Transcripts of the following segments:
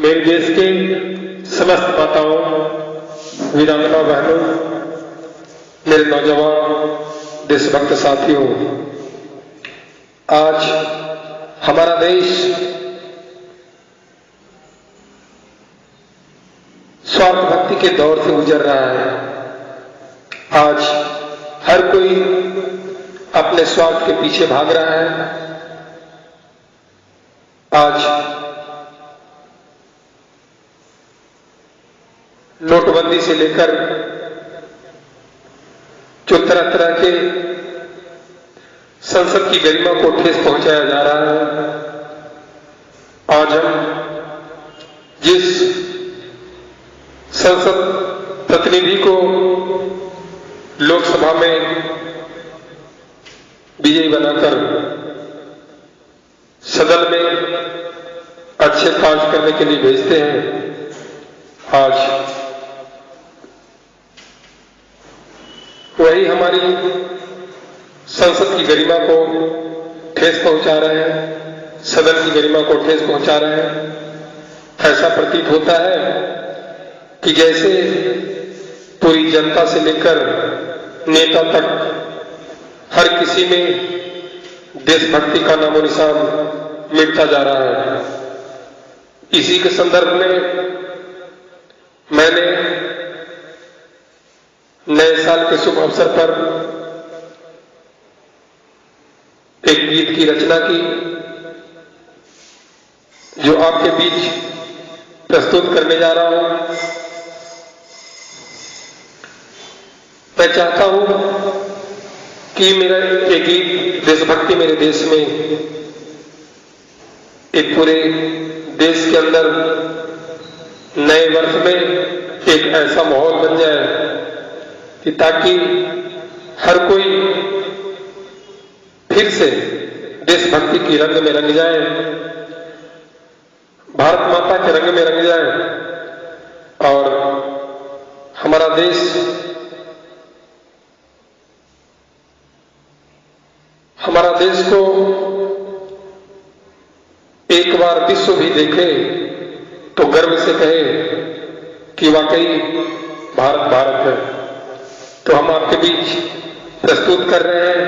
मेरे देश के समस्त माताओं, वीरांगना बहनों, मेरे नौजवान देशभक्त साथियों, आज हमारा देश स्वार्थ भक्ति के दौर से गुजर रहा है। आज हर कोई अपने स्वार्थ के पीछे भाग रहा है। आज नोटबंदी से लेकर जो तरह तरह के संसद की गरिमा को ठेस पहुंचाया जा रहा है, आज हम जिस संसद प्रतिनिधि को लोकसभा में विजयी बनाकर सदन में अच्छे कार्य करने के लिए भेजते हैं, आज वही हमारी संसद की गरिमा को ठेस पहुंचा रहे हैं, सदन की गरिमा को ठेस पहुंचा रहे हैं। ऐसा प्रतीत होता है कि जैसे पूरी जनता से लेकर नेता तक हर किसी में देशभक्ति का नामो निशान मिटता जा रहा है। इसी के संदर्भ में मैंने नए साल के शुभ अवसर पर एक गीत की रचना की, जो आपके बीच प्रस्तुत करने जा रहा हूं। मैं चाहता हूं कि मेरा एक गीत देशभक्ति मेरे देश में एक पूरे देश के अंदर नए वर्ष में एक ऐसा माहौल बन जाए कि ताकि हर कोई फिर से देशभक्ति की रंग में रंग जाए, भारत माता के रंग में रंग जाए और हमारा देश को एक बार विश्व भी देखे तो गर्व से कहे कि वाकई भारत भारत है। तो हम आपके बीच प्रस्तुत कर रहे हैं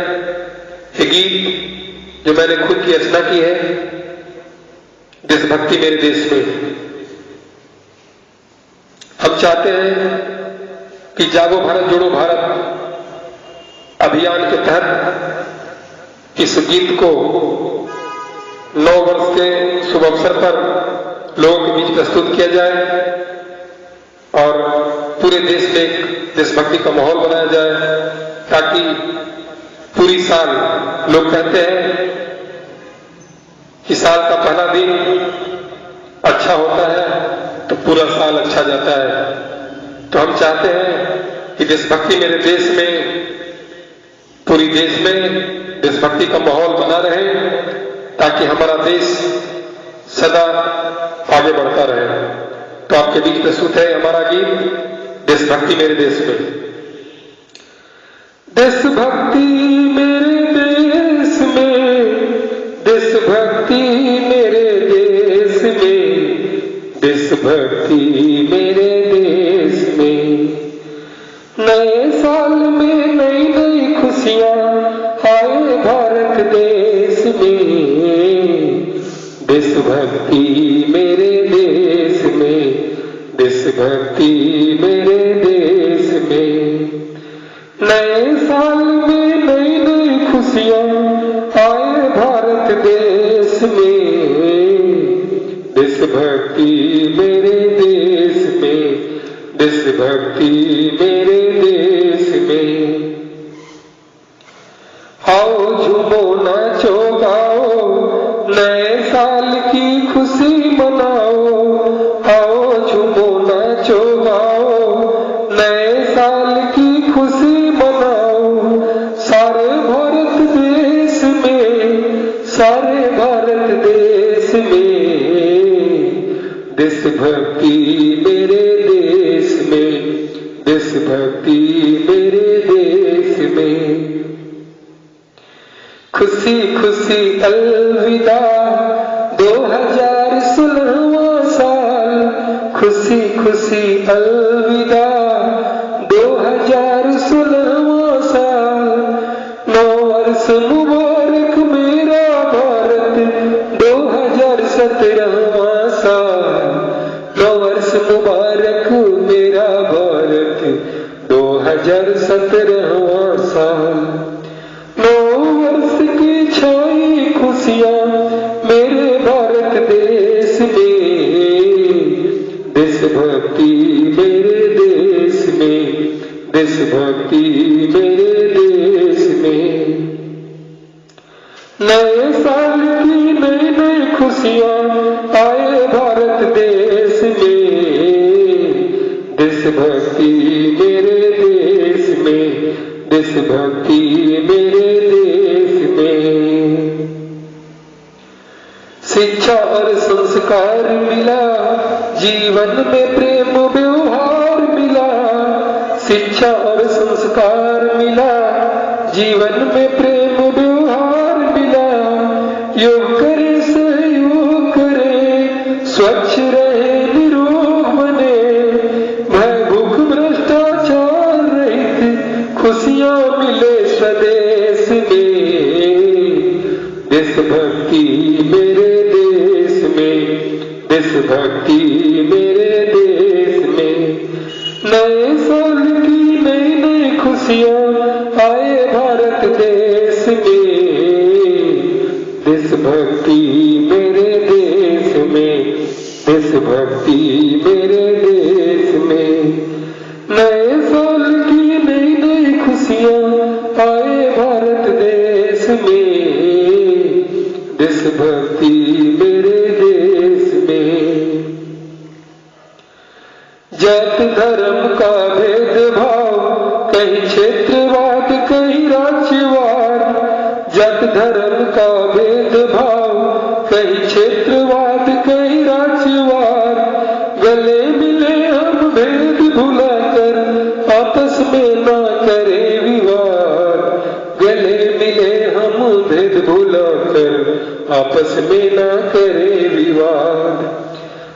ये गीत जो मैंने खुद की रचना की है, देशभक्ति मेरे देश में। हम चाहते हैं कि जागो भारत जोड़ो भारत अभियान के तहत इस गीत को 9 वर्ष के शुभ अवसर पर लोगों के बीच प्रस्तुत किया जाए और पूरे देश में एक देशभक्ति का माहौल बनाया जाए, ताकि पूरी साल लोग कहते हैं कि साल का पहला दिन अच्छा होता है तो पूरा साल अच्छा जाता है। तो हम चाहते हैं कि देशभक्ति मेरे देश में, पूरी देश में देशभक्ति का माहौल बना रहे, ताकि हमारा देश सदा आगे बढ़ता रहे। तो आपके बीच प्रस्तुत है हमारा गीत देशभक्ति मेरे देश में। देशभक्ति मेरे देश में, देशभक्ति मेरे देश में, देशभक्ति मेरे देश में। नए साल में नई नई खुशियां आए भारत देश में, देशभक्ति मेरे देश में, देशभक्ति मेरे देश में। नए साल में नई नई खुशियां आए भारत देश में, देशभक्ति मेरे देश में, देशभक्ति मेरे देश में। आओ झूमो नाचो गाओ, नए साल की खुशी मनाओ। आओ झूमो नाचो गाओ, नए साल की खुशी मनाओ। सारे भारत देश में, सारे भारत देश में, देशभक्ति मेरे देश में, देशभक्ति मेरे देश में। खुशी खुशी अलविदा 2016वां साल, खुशी खुशी अलविदा 2016वां साल 9 वर्ष मुबारक मेरा भारत 2017वां साल 9 वर्ष मुबारक मेरा भारत 2017वां साल 9 वर्ष की छाई खुशियां मेरे भारत देश में देशभक्ति मेरे देश में देशभक्ति मेरे देश में नए साल की नई नई खुशियां आए भारत देश में देशभक्ति मेरे देश में देशभक्ति मेरे देश में शिक्षा और संस्कार मिला जीवन में प्रेम व्यवहार मिला शिक्षा और संस्कार मिला जीवन में प्रेम व्यवहार मिला योग करे सहयोग करे स्वच्छ रहे निरोग बने भय भूख भ्रष्टाचार रहित खुशियां मिले स्वदेश में देशभक्ति मेरे देश में देशभक्ति मेरे देश में नए साल की नई नई खुशियां आए भारत देश में देशभक्ति मेरे देश में देशभक्ति मेरे देश में नए साल की नई नई खुशियां आए भारत देश में देशभक्ति मेरे देश में जात धर्म का भेदभाव कहीं क्षेत्रवाद कहीं राज्यवाद जात धर्म का भेदभाव कहीं क्षेत्रवाद कहीं राज्यवाद गले मिले हम भेद भुलाकर आपस में ना करे विवाद गले मिले हम भेद भुलाकर आपस में ना करे विवाद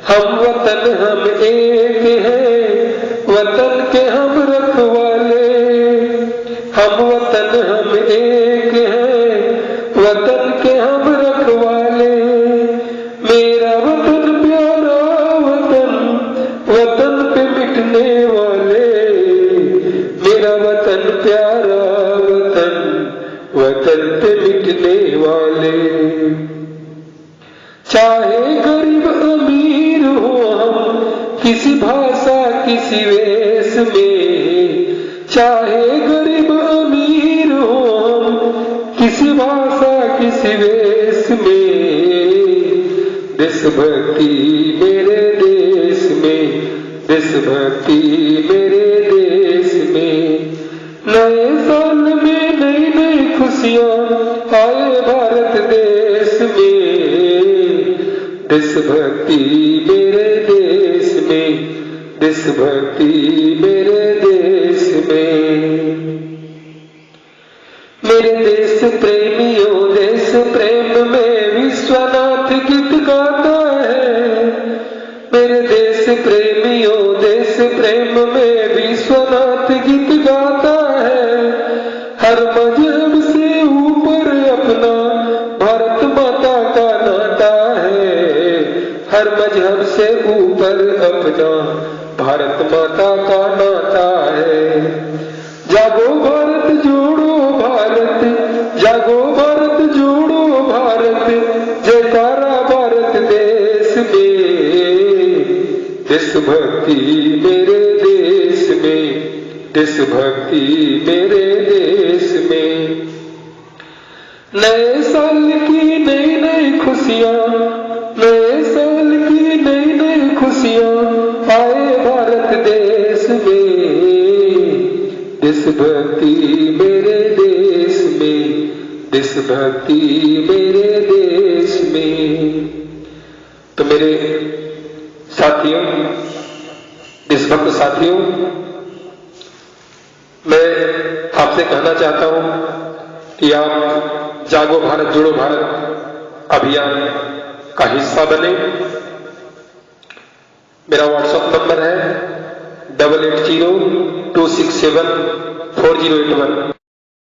हम वतन हम एक हैं वतन के हम रखवाले हम वतन हम एक हैं वतन के हम रखवाले मेरा वतन प्यारा वतन वतन पे मिटने वाले मेरा वतन प्यारा वतन वतन पे मिटने वाले चाहे गरीब अमीर हो हम किसी भाषा किसी वेश में चाहे गरीब अमीर हो हम किसी भाषा किसी वेश में देशभक्ति मेरे देश में देशभक्ति मेरे देश में नए साल में नई नई खुशियां आए भारत देश में देशभक्ति मेरे देश में देशभक्ति मेरे देश में मेरे देश प्रेमियों देश प्रेम में विश्वनाथ गीत गाता है मेरे देश प्रेमियों देश प्रेम में विश्वनाथ गीत गाता है हर मजहब से ऊपर अपना भारत माता का नाता है हर मजहब से ऊपर अपना भारत माता का नाता है जागो भारत जोड़ो भारत जागो भारत जोड़ो भारत जयकारा भारत देश में देशभक्ति मेरे देश में देशभक्ति मेरे देश में नए साल की नई नई खुशियां नए साल की नई नई खुशियां आए भारत देश में देशभक्ति मेरे देश में देशभक्ति मेरे देश में तो मेरे साथियों देशभक्त साथियों मैं आपसे कहना चाहता हूं कि आप जागो भारत जोड़ो भारत अभियान का हिस्सा बने मेरा व्हाट्सएप नंबर है 8802674081।